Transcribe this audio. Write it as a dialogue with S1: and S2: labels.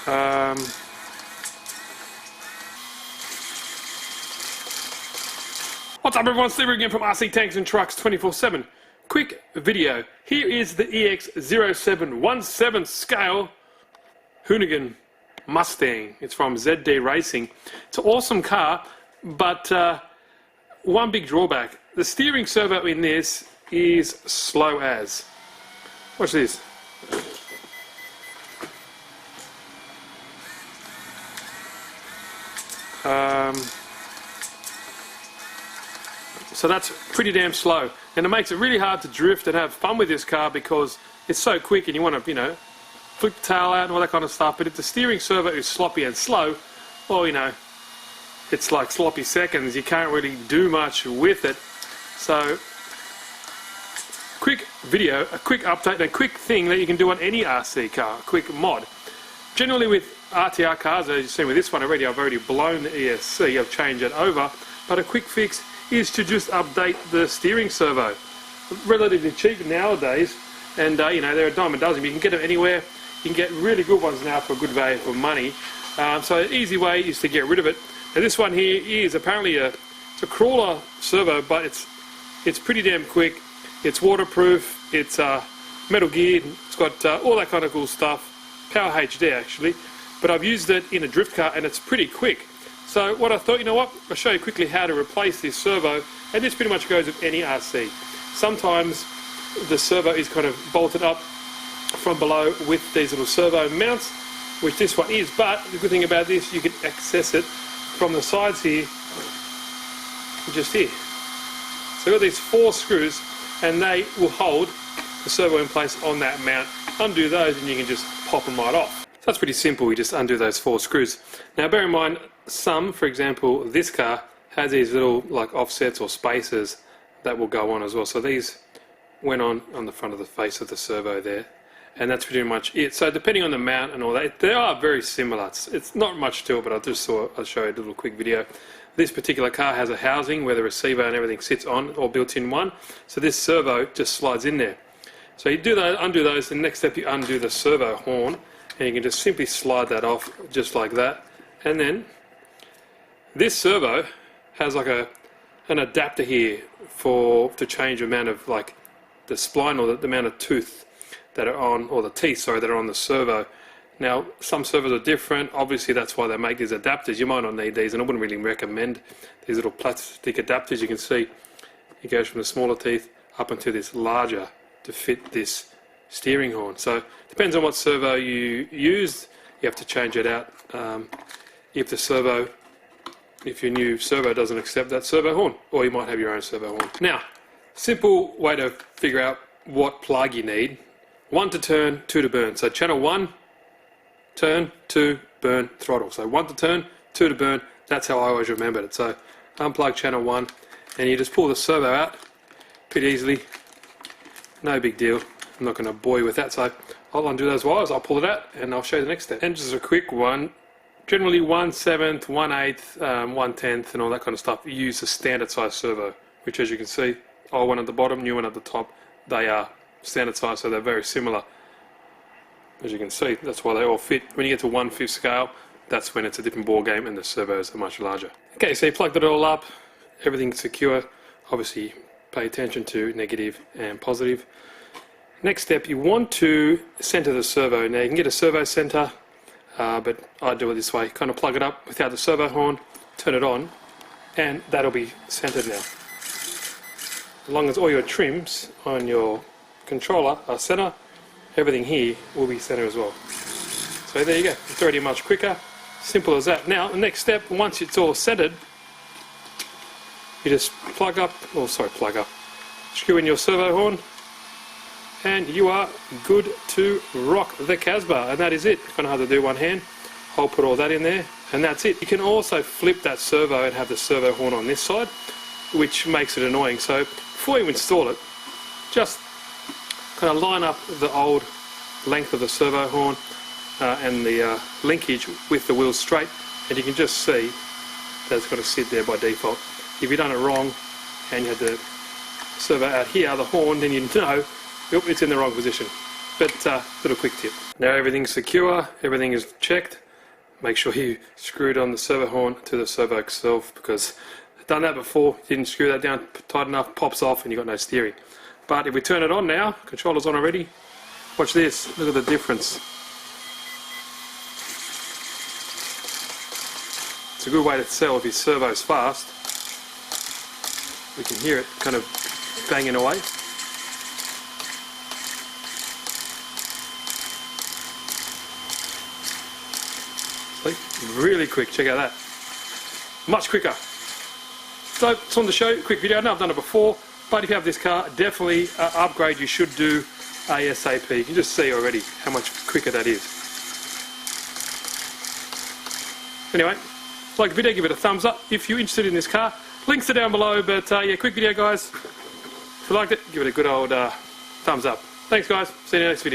S1: What's up everyone, Servo again from RC Tanks and Trucks 24/7. Quick video. Here is the EX07 1/7 scale Hoonigan Mustang. It's from ZD Racing. It's an awesome car, but one big drawback. The steering servo in this is slow as. Watch this. So that's pretty damn slow, and it makes it really hard to drift and have fun with this car because it's so quick and you want to, you know, flip the tail out and all that kind of stuff. But if the steering servo is sloppy and slow, well, you know, it's like sloppy seconds. You can't really do much with it. So, quick video, a quick update, and a quick thing that you can do on any RC car, a quick mod. Generally with RTR cars, as you've seen with this one already, I've already blown the ESC, I've changed it over, but a quick fix is to just update the steering servo. Relatively cheap nowadays, and you know, they're a dime a dozen. You can get them anywhere. You can get really good ones now for good value for money. So an easy way is to get rid of it. Now this one here is apparently it's a crawler servo, but it's pretty damn quick. It's waterproof. It's metal geared. It's got all that kind of cool stuff. Power HD actually, but I've used it in a drift car and it's pretty quick. So what I thought, you know what, I'll show you quickly how to replace this servo, and this pretty much goes with any RC. Sometimes the servo is kind of bolted up from below with these little servo mounts, which this one is, but the good thing about this, you can access it from the sides here, just here. So you've got these 4 screws, and they will hold the servo in place on that mount. Undo those and you can just pop them right off. So that's pretty simple, you just undo those 4 screws. Now bear in mind, some, for example, this car has these little like offsets or spacers that will go on as well. So these went on the front of the face of the servo there, and that's pretty much it. So depending on the mount and all that, they are very similar. It's not much to it, but I'll show you a little quick video. This particular car has a housing where the receiver and everything sits on, or built in one. So this servo just slides in there. So you do that, undo those, the next step you undo the servo horn, and you can just simply slide that off just like that. And then this servo has like an adapter here to change the amount of like the spline, or the amount of tooth that are on, or the teeth, sorry, that are on the servo. Now some servos are different, obviously that's why they make these adapters. You might not need these, and I wouldn't really recommend these little plastic adapters. You can see it goes from the smaller teeth up into this larger to fit this steering horn. So it depends on what servo you use, you have to change it out. If your new servo doesn't accept that servo horn, or you might have your own servo horn. Now, simple way to figure out what plug you need. 1 to turn, 2 to burn. So channel 1, turn, 2, burn, throttle. So 1 to turn, 2 to burn. That's how I always remembered it. So unplug channel 1, and you just pull the servo out pretty easily. No big deal. I'm not going to bore you with that. So I'll undo those wires, I'll pull it out, and I'll show you the next step. And just a quick one. Generally 1/7, 1/8, 1/10 and all that kind of stuff. You use a standard size servo, which as you can see, old one at the bottom, new one at the top, they are standard size, so they're very similar. As you can see, that's why they all fit. When you get to 1/5 scale, that's when it's a different ball game and the servos are much larger. Okay, so you plugged it all up, everything's secure. Obviously pay attention to negative and positive. Next step, you want to center the servo. Now you can get a servo center, but I do it this way. Kind of plug it up without the servo horn, turn it on, and that'll be centered now. As long as all your trims on your controller are center, everything here will be center as well. So there you go. It's already much quicker. Simple as that. Now the next step, once it's all centered, you just plug up, screw in your servo horn, and you are good to rock the Casbah. And that is it. Kind of hard to do one hand. I'll put all that in there, and that's it. You can also flip that servo and have the servo horn on this side, which makes it annoying. So before you install it, just kind of line up the old length of the servo horn and the linkage with the wheels straight, and you can just see that it's going to sit there by default. If you've done it wrong and you had the servo out here, the horn, then you know, yep, it's in the wrong position. but little quick tip. Now everything's secure, everything is checked. Make sure you screw it on the servo horn to the servo itself, because I've done that before, didn't screw that down tight enough, pops off and you've got no steering. But if we turn it on now, controller's on already, watch this, look at the difference. It's a good way to tell if your servo's fast. We can hear it kind of banging away. See? Really quick, check out that. Much quicker. So, it's on the show, quick video. I know I've done it before, but if you have this car, definitely upgrade you should do ASAP. You can just see already how much quicker that is. Anyway, like the video, give it a thumbs up if you're interested in this car. Links are down below, but yeah, quick video guys. If you liked it, give it a good old thumbs up. Thanks guys, see you in the next video.